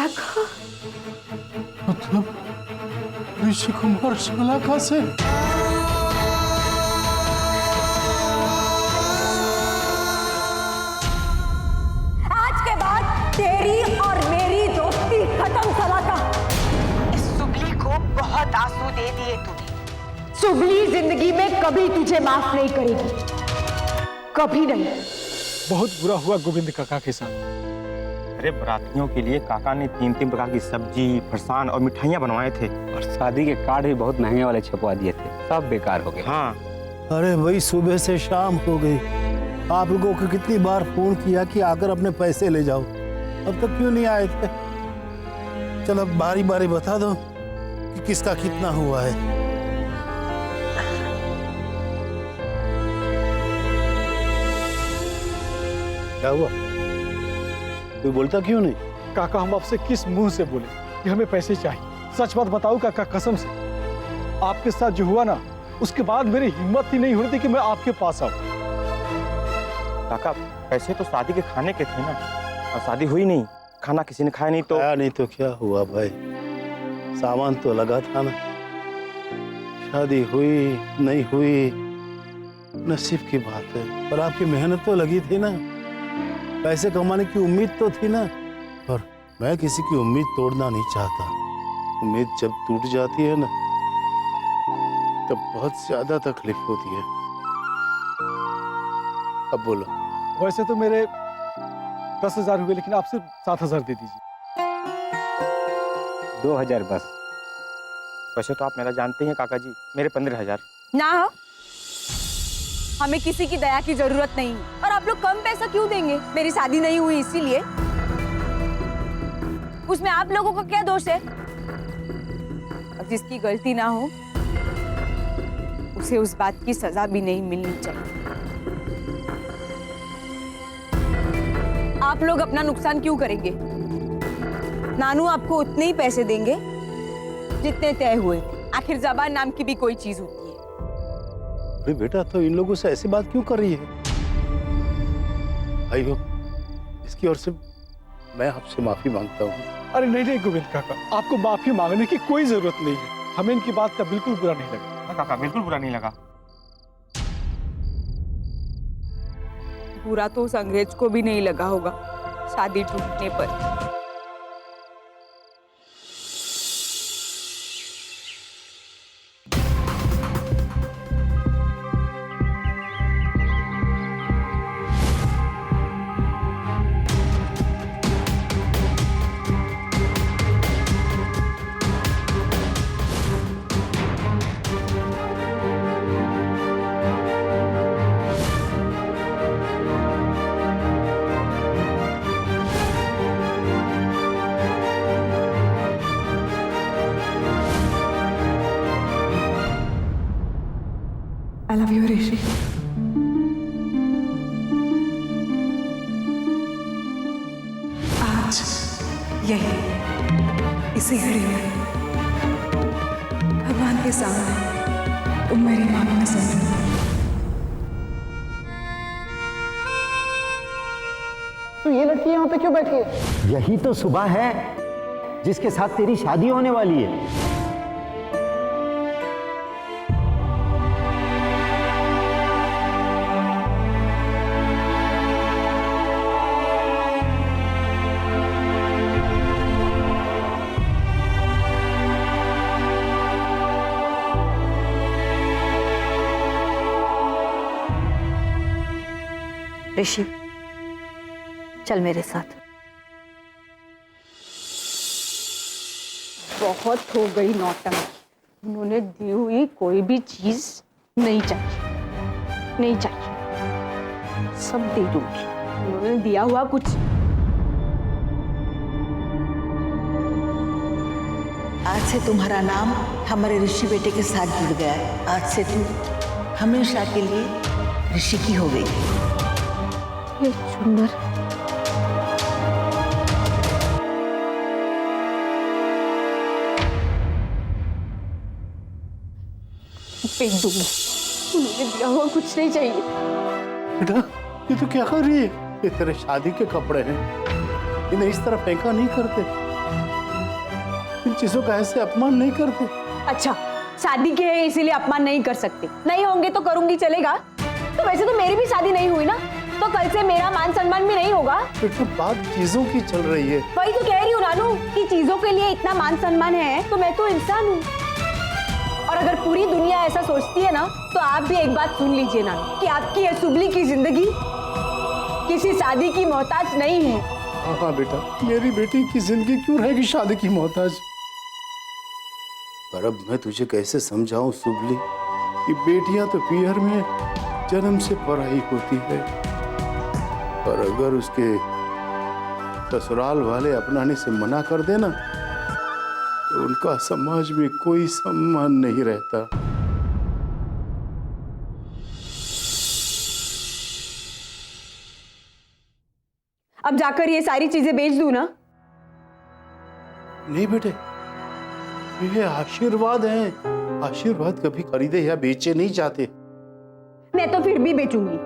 शलाका? मतलब ऋषि कुमार शलाका से? आज के बाद तेरी और मेरी दोस्ती खत्म शलाका। इस सुबली को बहुत आंसू दे दिए तूने। सुबली जिंदगी में कभी तुझे माफ नहीं करेगी, कभी नहीं। बहुत बुरा हुआ गोविंद काका के साथ। अरे बरातियों के लिए काका ने 3-3 प्रकार की सब्जी, फरसान और मिठाइयाँ बनवाए थे। और शादी के कार्ड भी बहुत महंगे वाले छपवा दिए थे, सब बेकार हो गए। हाँ। अरे वही सुबह से शाम हो गई, आप लोगों को कितनी बार फोन किया कि आकर अपने पैसे ले जाओ, अब तक क्यों नहीं आए थे? चलो बारी बारी बता दो कि किसका कितना हुआ है। क्या हुआ? तू बोलता क्यों नहीं? काका हम आपसे किस मुंह से बोले कि हमें पैसे चाहिए? सच बात बताऊं काका, कसम से आपके साथ जो हुआ ना, उसके बाद मेरी हिम्मत ही नहीं हो रही थी कि मैं आपके पास आऊं। काका पैसे तो शादी के खाने के थे ना, और शादी हुई नहीं, खाना किसी ने खाया नहीं तो। खाया नहीं तो क्या हुआ भाई, सामान तो लगा था ना। शादी हुई नहीं हुई नसीब की बात है, पर आपकी मेहनत तो लगी थी ना, पैसे कमाने की उम्मीद तो थी ना। और मैं किसी की उम्मीद तोड़ना नहीं चाहता। उम्मीद जब टूट जाती है ना, तब बहुत ज्यादा तकलीफ होती है। अब बोलो। वैसे तो मेरे 10,000 हुए, लेकिन आप सिर्फ 7,000 दे दीजिए। 2,000 बस। वैसे तो आप मेरा जानते हैं काका जी, मेरे 15,000। ना हो, हमें किसी की दया की जरूरत नहीं। और आप लोग कम पैसा क्यों देंगे? मेरी शादी नहीं हुई इसीलिए। उसमें आप लोगों का क्या दोष है? और जिसकी गलती ना हो उसे उस बात की सजा भी नहीं मिलनी चाहिए। आप लोग अपना नुकसान क्यों करेंगे? नानू आपको उतने ही पैसे देंगे जितने तय हुए। आखिर जबान नाम की भी कोई चीज होती है। अरे बेटा, तो इन लोगों से ऐसी बात क्यों कर रही है? भाइयों, इसकी ओर से मैं आपसे माफी मांगता हूँ। अरे नहीं नहीं गोविंद काका, आपको माफी मांगने की कोई जरूरत नहीं है। हमें इनकी बात का बिल्कुल बुरा नहीं लगा। हाँ काका, बिल्कुल बुरा नहीं लगा। बुरा तो उस अंग्रेज को भी नहीं लगा होगा शादी टूटने पर। I love you, ऋषि। आज यही इसी घड़ी में भगवान के सामने तुम मेरी मांग में सुन रहे हो। तो ये लड़की यहाँ पे क्यों बैठी है? यही तो सुबह है जिसके साथ तेरी शादी होने वाली है। ऋषि, चल मेरे साथ। बहुत हो गई नौटंकी। उन्होंने दी हुई कोई भी चीज नहीं चाहिए, नहीं चाहिए, सब दे दूंगी। उन्होंने दिया हुआ कुछ। आज से तुम्हारा नाम हमारे ऋषि बेटे के साथ जुड़ गया है। आज से तू हमेशा के लिए ऋषि की हो गई। ये सुंदर फेंक दूंगी। उन्होंने दिया हुआ कुछ नहीं चाहिए। बेटा, ये तो क्या कर रही है? ये तेरे शादी के कपड़े हैं, इन्हें इस तरह फेंका नहीं करते। इन चीजों का ऐसे अपमान नहीं करते। अच्छा, शादी के है इसीलिए अपमान नहीं कर सकते। नहीं होंगे तो करूंगी, चलेगा? तो वैसे तो मेरी भी शादी नहीं हुई ना, तो कल से मेरा मान सम्मान भी नहीं होगा। बेटा बात चीजों की चल रही है। वही तो कह रही हूँ नानू कि चीजों के लिए इतना मान सम्मान है तो मैं तो इंसान हूँ। और अगर पूरी दुनिया ऐसा सोचती है ना, तो आप भी एक बात सुन लीजिए नानू कि आपकी ये सुबली की जिंदगी किसी शादी की मोहताज नहीं है। हाँ बेटा, मेरी बेटी की जिंदगी क्यों रहेगी शादी की मोहताज? पर अब मैं तुझे कैसे समझाऊं सुबली कि बेटियां तो पीहर में जन्म से पराई होती है, पर अगर उसके ससुराल वाले अपनाने से मना कर देना तो उनका समाज में कोई सम्मान नहीं रहता। अब जाकर ये सारी चीजें बेच दूं ना? नहीं बेटे, ये आशीर्वाद है। आशीर्वाद कभी खरीदे या बेचे नहीं जाते। मैं तो फिर भी बेचूंगी,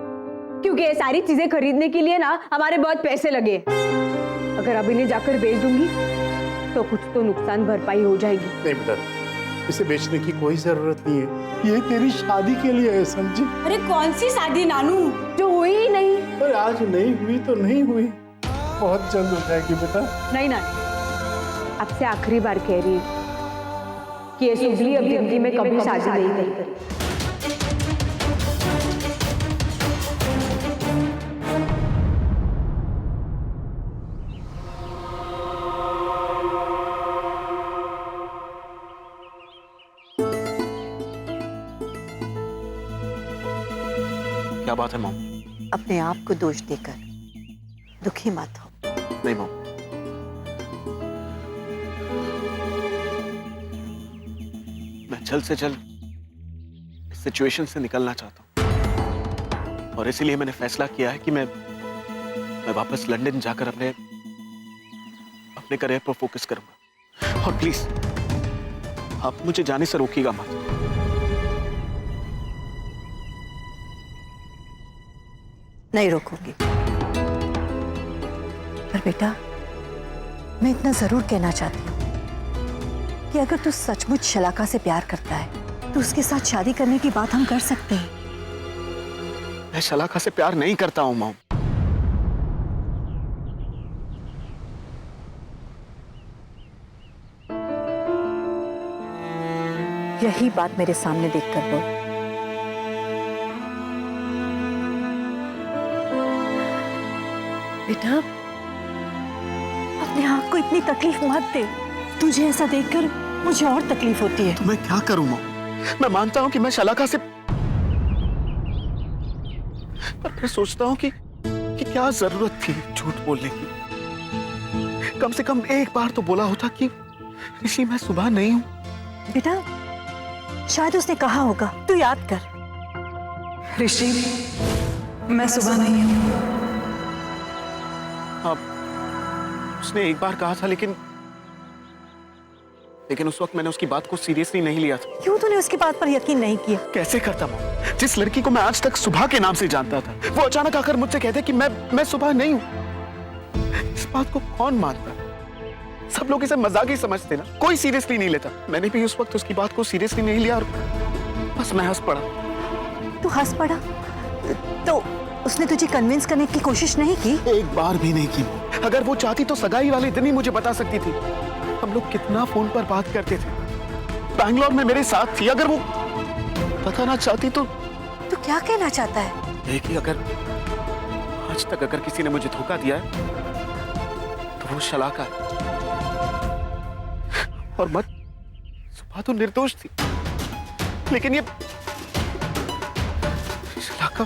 क्योंकि ये सारी चीजें खरीदने के लिए ना हमारे बहुत पैसे लगे। अगर अब इन्हें जाकर बेच दूंगी तो कुछ तो नुकसान भरपाई हो जाएगी। नहीं बेटा, इसे बेचने की कोई जरूरत नहीं है। ये तेरी शादी के लिए है, समझी? अरे कौन सी शादी नानू, जो हुई ही नहीं। अरे आज नहीं हुई तो नहीं हुई, बहुत जल्द हो जाएगी बेटा। नहीं नानू, आपसे आखिरी बार कह रही हूँ कि ये सुबली अब जिंदगी में कभी शादी नहीं करेगी। क्या बात है मॉम? अपने आप को दोष देकर दुखी मत हो। नहीं मॉम, मैं जल्द से जल्द इस सिचुएशन से निकलना चाहता हूं, और इसीलिए मैंने फैसला किया है कि मैं वापस लंदन जाकर अपने करियर पर फोकस करूंगा। और प्लीज आप मुझे जाने से रोकिएगा मत। नहीं रोकूंगी, पर बेटा मैं इतना जरूर कहना चाहती हूँ कि अगर तू सचमुच शलाका से प्यार करता है तो उसके साथ शादी करने की बात हम कर सकते हैं। मैं शलाका से प्यार नहीं करता हूं मॉम। यही बात मेरे सामने देखकर बोल। बेटा अपने आप को इतनी तकलीफ मत दे। तुझे ऐसा देखकर मुझे और तकलीफ होती है। तो मैं क्या करूं मॉम? मैं मानता हूं कि मैं शलाका से, पर मैं सोचता हूं कि क्या जरूरत थी झूठ बोलने की। कम से कम एक बार तो बोला होता कि ऋषि मैं सुबह नहीं हूं। बेटा शायद उसने कहा होगा, तू याद कर। ऋषि मैं सुबह नहीं हूँ। उसने एक बार कहा था, लेकिन उस वक्त मैंने उसकी बात को सीरियसली नहीं लिया था। क्यों तूने उसकी बात पर यकीन नहीं किया? कैसे करता हूँ? जिस लड़की को मैं आज तक सुबह के नाम से जानता था, वो अचानक आकर मुझसे कहते कि मैं सुबह नहीं हूँ। इस बात को कौन मानता? सब लोग इसे मजाक ही समझते ना, कोई सीरियसली नहीं लेता। मैंने भी उस वक्त उसकी बात को सीरियसली नहीं लिया और बस मैं हंस पड़ा। तू हंस पड़ा? तो उसने तुझे कन्विंस करने की कोशिश नहीं की? एक बार भी नहीं की। अगर वो चाहती तो सगाई वाले दिन ही मुझे बता सकती थी। हम लोग कितना फोन पर बात करते थे, बैंगलोर में मेरे साथ थी। अगर वो पता ना चाहती तो। तू क्या कहना चाहता है? देखिए, अगर आज तक अगर किसी ने मुझे धोखा दिया है तो वो शलाका है। और मत सुबह तो निर्दोष थी, लेकिन ये शलाका।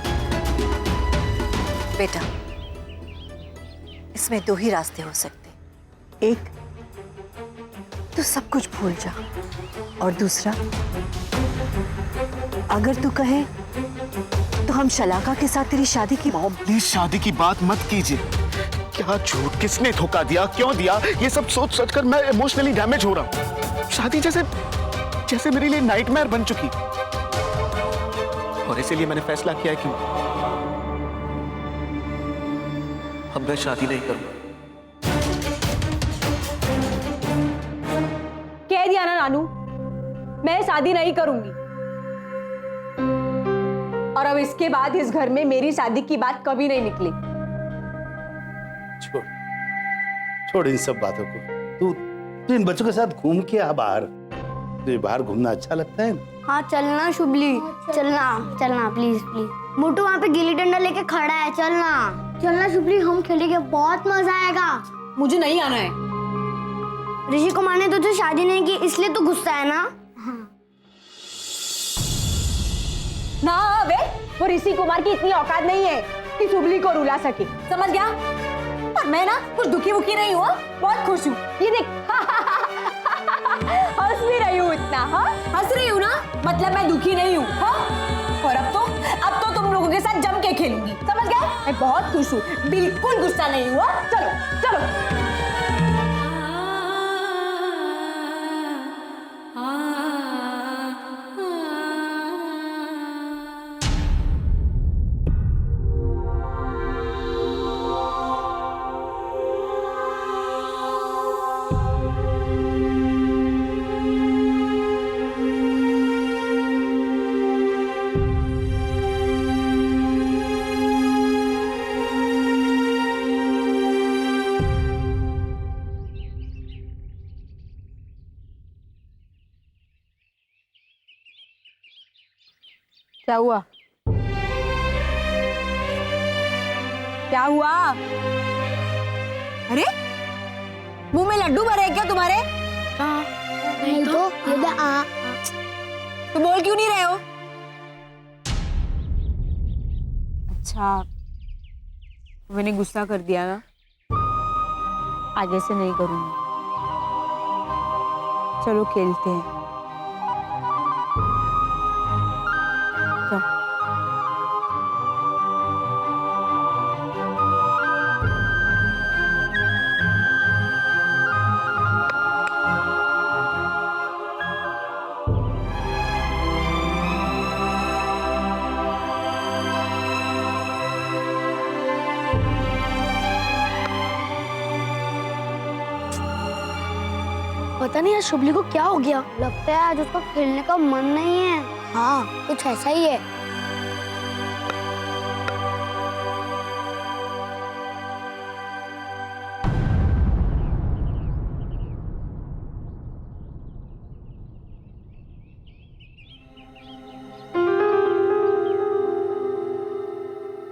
बेटा इसमें दो ही रास्ते हो सकते। एक, तू सब कुछ भूल जा, और दूसरा, अगर तू कहे तो हम शलाका के साथ तेरी शादी की। मॉम प्लीज शादी की बात मत कीजिए। क्या झूठ, किसने धोखा दिया, क्यों दिया, ये सब सोच सोच कर मैं इमोशनली डैमेज हो रहा हूँ। शादी जैसे मेरे लिए नाइटमेयर बन चुकी, और इसीलिए मैंने फैसला किया है कि अब मैं शादी नहीं करूंगा। नानू, मैं शादी नहीं करूंगी। और अब इसके बाद इस घर में मेरी शादी की बात कभी नहीं निकली। छोड़ छोड़ इन सब बातों को। तू इन बच्चों के साथ घूम के आ बाहर। तुझे बाहर घूमना अच्छा लगता है ना? हाँ चलना शुभली, चलना चलना प्लीज प्लीज। मोटू वहाँ पे गिल्ली डंडा लेके खड़ा है, चलना चलना शुभली, हम खेलेंगे, बहुत मजा आएगा। मुझे नहीं आना है। ऋषि कुमार ने तुझे शादी नहीं की इसलिए तू गुस्सा है ना? ना वे, वो ऋषि कुमार की इतनी औकात नहीं है कि शुभली को रुला सके, समझ गया? पर मैं ना कुछ दुखी वुखी नहीं हुआ, बहुत खुश हूँ। ये देख हंस भी रही हूँ इतना। हाँ हंस रही हूँ ना, मतलब मैं दुखी नहीं हूँ। हाँ और अब तो तुम लोगों के साथ जम के खेलूंगी, समझ गए? मैं बहुत खुश हूँ, बिल्कुल गुस्सा नहीं हुआ। चलो चलो। क्या हुआ? क्या हुआ? अरे मुंह में लड्डू भरे हैं क्या तुम्हारे? नहीं तो ये तो बोल क्यों नहीं रहे हो? अच्छा मैंने गुस्सा कर दिया ना, आगे से नहीं करूंगी। चलो खेलते हैं। पता नहीं आज शुभली को क्या हो गया, लगता है आज उसका खेलने का मन नहीं है। हाँ कुछ ऐसा ही है।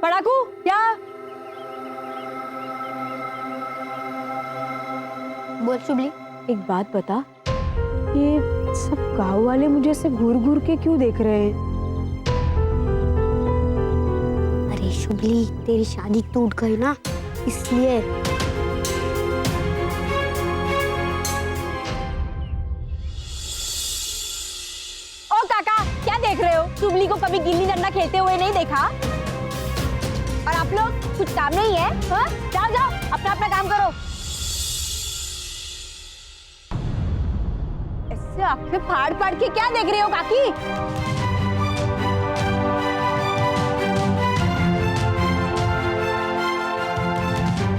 पढ़ाकू क्या? बोल शुभली। एक बात बता, ये सब गांव वाले मुझे ऐसे घूर घूर के क्यों देख रहे हैं? अरे शुभली तेरी शादी टूट गई ना, इसलिए। ओ काका क्या देख रहे हो? शुभली को कभी गिल्ली डंडा खेलते हुए नहीं देखा? और आप लोग कुछ काम नहीं है? हाँ जाओ जाओ अपना अपना काम करो। ऐसे आंखें फाड़ फाड़ के क्या देख रहे हो काकी?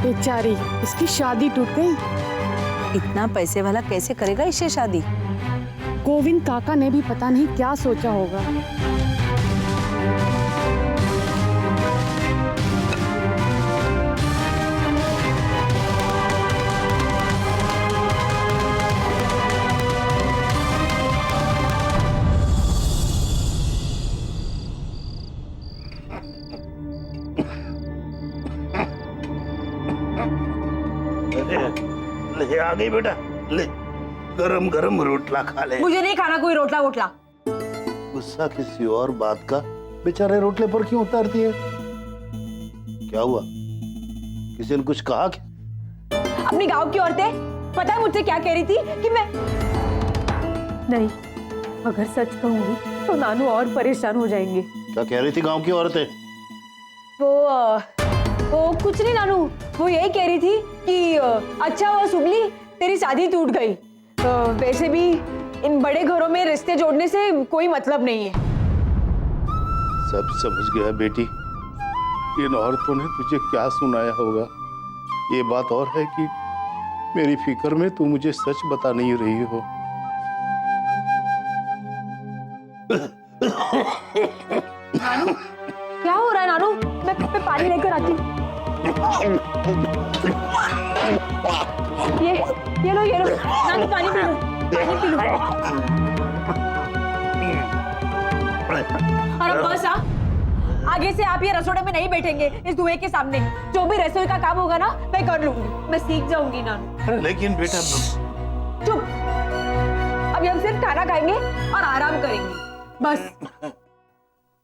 बेचारी, इसकी शादी टूट गई। इतना पैसे वाला कैसे करेगा इससे शादी? गोविंद काका ने भी पता नहीं क्या सोचा होगा। ले आ गई बेटा, ले गरम गरम रोटला खा ले। मुझे नहीं खाना कोई रोटला वोटला। गुस्सा किसी और बात का बेचारे रोटले पर क्यों उतारती है? क्या हुआ? किसी ने कुछ कहा क्या? अपनी गांव की औरतें पता है मुझसे क्या कह रही थी कि मैं नहीं, अगर सच कहूंगी तो नानू और परेशान हो जाएंगे। क्या कह रही थी गांव की औरतें? वो कुछ नहीं नानू, वो यही कह रही थी कि अच्छा वो शुभली तेरी शादी टूट गई, वैसे भी इन बड़े घरों में रिश्ते जोड़ने से कोई मतलब नहीं है। सब समझ गया बेटी, इन औरतों ने तुझे क्या सुनाया होगा। ये बात और है कि मेरी फिक्र में तू मुझे सच बता नहीं रही हो। नानू क्या हो रहा है नानू? मैं पानी लेकर आती हूँ। ये लो नानू पानी पी लो, पानी पी लो। और अब बस आगे से आप ये रसोड़े में नहीं बैठेंगे इस धुएं के सामने। जो भी रसोई का काम होगा ना मैं कर लूंगी, मैं सीख जाऊंगी नानू। लेकिन बेटा चुप, अभी हम सिर्फ खाना खाएंगे और आराम करेंगे बस।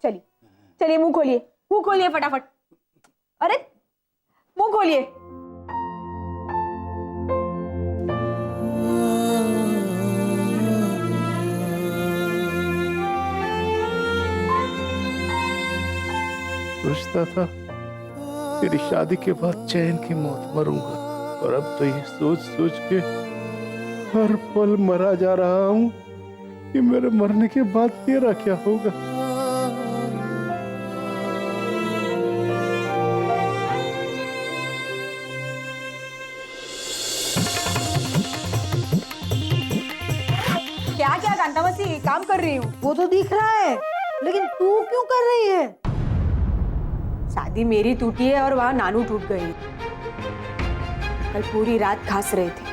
चलिए चलिए, मुंह खोलिए फटाफट। अरे मुंह खोलिए। सोचता था तेरी शादी के बाद चैन की मौत मरूंगा, और अब तो ये सोच सोच के हर पल मरा जा रहा हूं कि मेरे मरने के बाद तेरा क्या होगा। क्या क्या कांतामसी काम कर रही हूँ? वो तो दिख रहा है, लेकिन तू क्यों कर रही है? शादी मेरी टूटी है और वहां नानू टूट गई। कल पूरी रात खास रहे थे,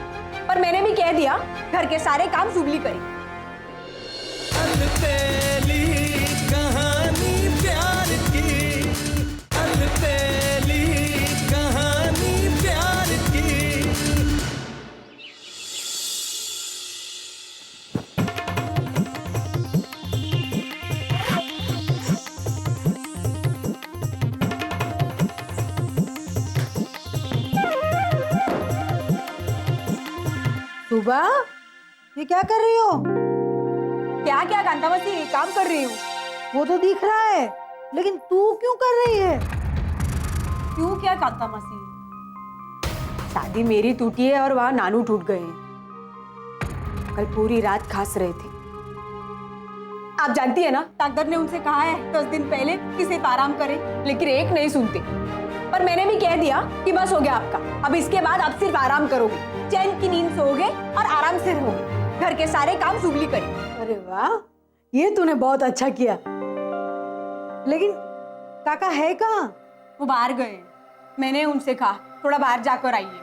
पर मैंने भी कह दिया घर के सारे काम सुबली करी। सुबह ये क्या कर रही हो? क्या क्या कांतामसी काम कर रही हूँ। वो तो दिख रहा है, लेकिन तू क्यों कर रही है? क्यों क्या कांतामसी? शादी मेरी टूटी है और वहां नानू टूट गए। कल पूरी रात खास रहे थे। आप जानती है ना, डॉक्टर ने उनसे कहा है 10 दिन पहले कि सिर्फ आराम करें, लेकिन एक नहीं सुनते। पर मैंने भी कह दिया कि बस हो गया आपका, अब इसके बाद आप सिर्फ आराम करोगे, चैन की नींद सोओगे और आराम से रहोगे, घर के सारे काम सुबली करें। अरे वाह, ये तूने बहुत अच्छा किया। लेकिन काका है कहाँ? वो बाहर गए। मैंने उनसे कहा थोड़ा बाहर जाकर आइए।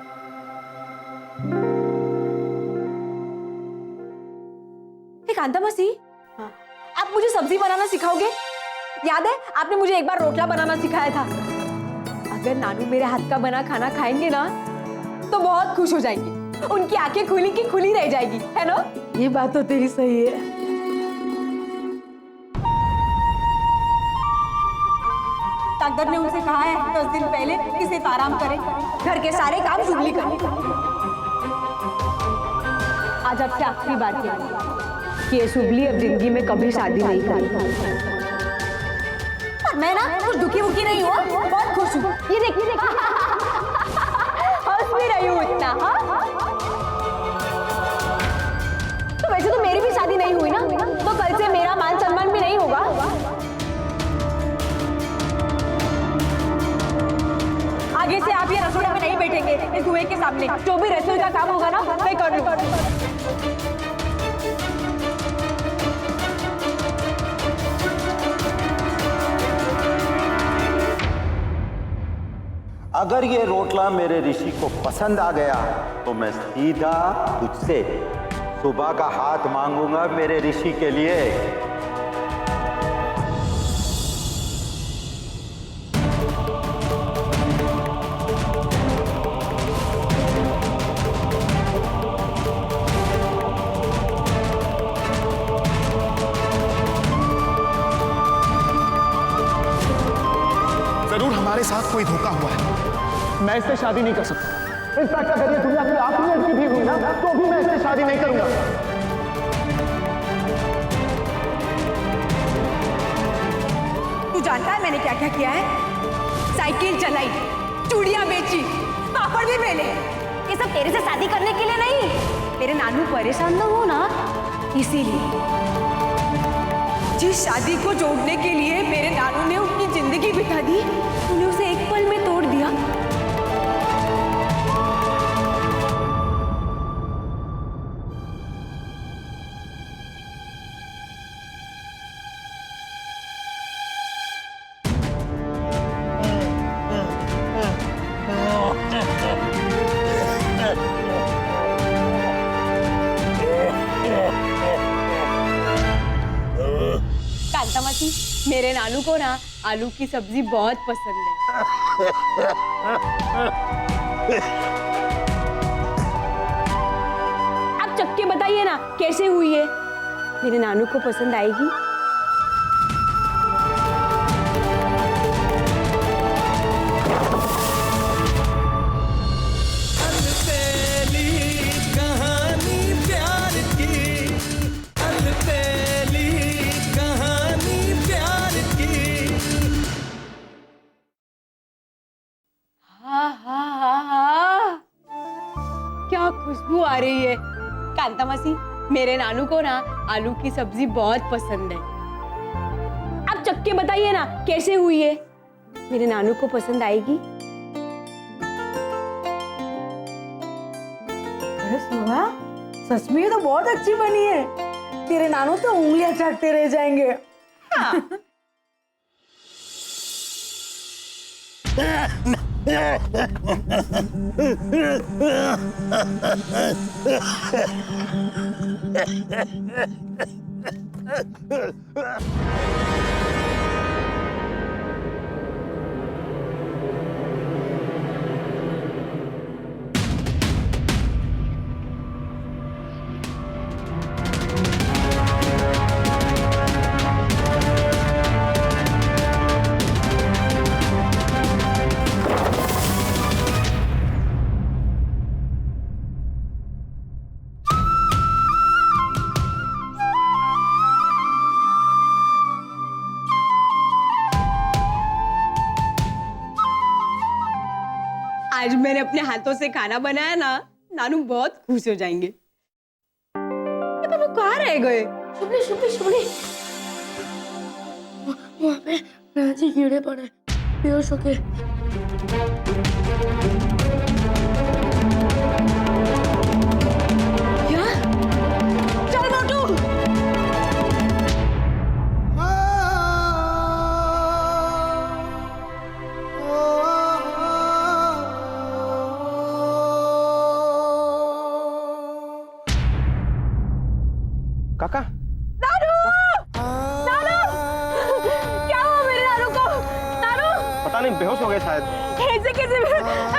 कांतामसी, आप मुझे सब्जी बनाना सिखाओगे? याद है आपने मुझे एक बार रोटला बनाना सिखाया था। अगर नानू मेरे हाथ का बना खाना खाएंगे ना तो बहुत खुश हो जाएंगे, उनकी आंखें खुली की खुली रह जाएगी, है ना? ये बात तो तेरी सही है। डॉक्टर ने उनसे कहा है 10 दिन पहले कि सिर्फ आराम करें, घर के सारे काम सुबली करें। आज आपसे आखिरी बात कह रही हूं कि ये सुबली अब जिंदगी में कभी शादी नहीं करेगी। और मैं ना कुछ दुखी वुखी नहीं हुआ, बहुत खुश हूँ। ये देखिए हंस भी रही हूँ इतना। तो वैसे तो मेरी भी शादी नहीं हुई ना, तो कल से मेरा मान सम्मान भी नहीं होगा। आगे से आप ये रसोड़े में नहीं बैठेंगे इस धुएं के सामने। जो भी रसोई का काम होगा ना मैं कर लूंगा। अगर ये रोटला मेरे ऋषि को पसंद आ गया तो मैं सीधा तुझसे सुबह का हाथ मांगूंगा मेरे ऋषि के लिए। जरूर हमारे साथ कोई धोखा हुआ है। मैं इससे शादी नहीं कर सकता। इनफैक्ट अगर ये दुनिया की आखिरी लड़की भी हुई ना तो भी मैं इससे शादी नहीं करूंगा। तू जानता है मैंने क्या क्या किया है? साइकिल चलाई, चूड़ियां बेची, पापड़ भी बेले। ये सब तेरे से शादी करने के लिए नहीं, मेरे नानू परेशान ना हो ना इसीलिए। जिस शादी को जोड़ने के लिए मेरे नानू ने उनकी जिंदगी बिता दी, तूने उसे एक पल में तोड़ दिया। कांता मासी, मेरे नानू को ना आलू की सब्जी बहुत पसंद है। आप चख के बताइए ना कैसे हुई है, मेरे नानू को पसंद आएगी। क्या खुशबू आ रही है। कांता मासी, मेरे नानू को ना आलू की सब्जी बहुत पसंद है। आप चख के बताइए ना कैसे हुई है, मेरे नानू को पसंद आएगी। अरे सुहा, सच में ये तो बहुत अच्छी बनी है। तेरे नानू तो उंगलियां चाटते रह जाएंगे। आज मैंने अपने हाथों से खाना बनाया ना, नानू बहुत खुश हो जाएंगे। ये तो कहाँ रह गए? शुभली शुभली शुभली, वहाँ पे राजी कीड़े पड़े, बेहोश होके। चल मोटू। काका, नानू! नानू! क्या हुआ मेरे नानू को? नानू! पता नहीं, बेहोश हो गए शायद। ऐसे कैसे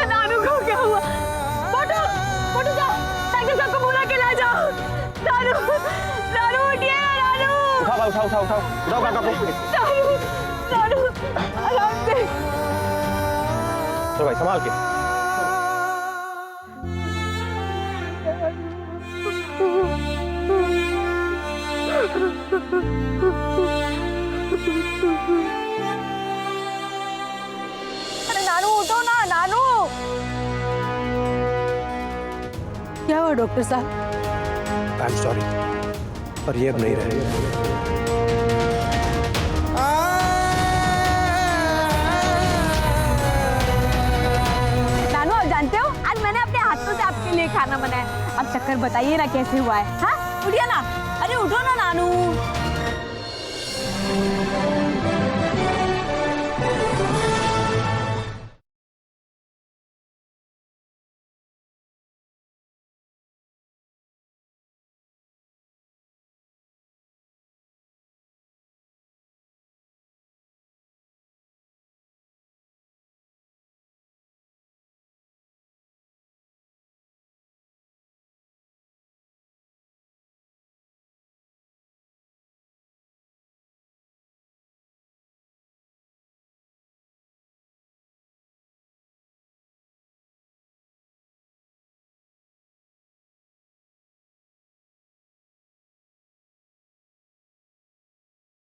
नानू को क्या हुआ? मोटू! मोटू जाओ, डॉक्टर साहब को बुला के ला जाओ। नानू! नानू उठिए, नानू! उठाओ उठाओ उठाओ उठाओ उठाओ काका को। नानू! नानू! आराम से। चलो भाई, संभाल के। अरे नानू उठो ना, नानू! क्या हुआ डॉक्टर साहब? आई एम सॉरी, पर ये अब नहीं रहेगा। नानू, आप जानते हो आज मैंने अपने हाथों से आपके लिए खाना बनाया। अब चक्कर बताइए ना कैसे हुआ है। हाँ, उठिए ना। अरे उठो ना नानू।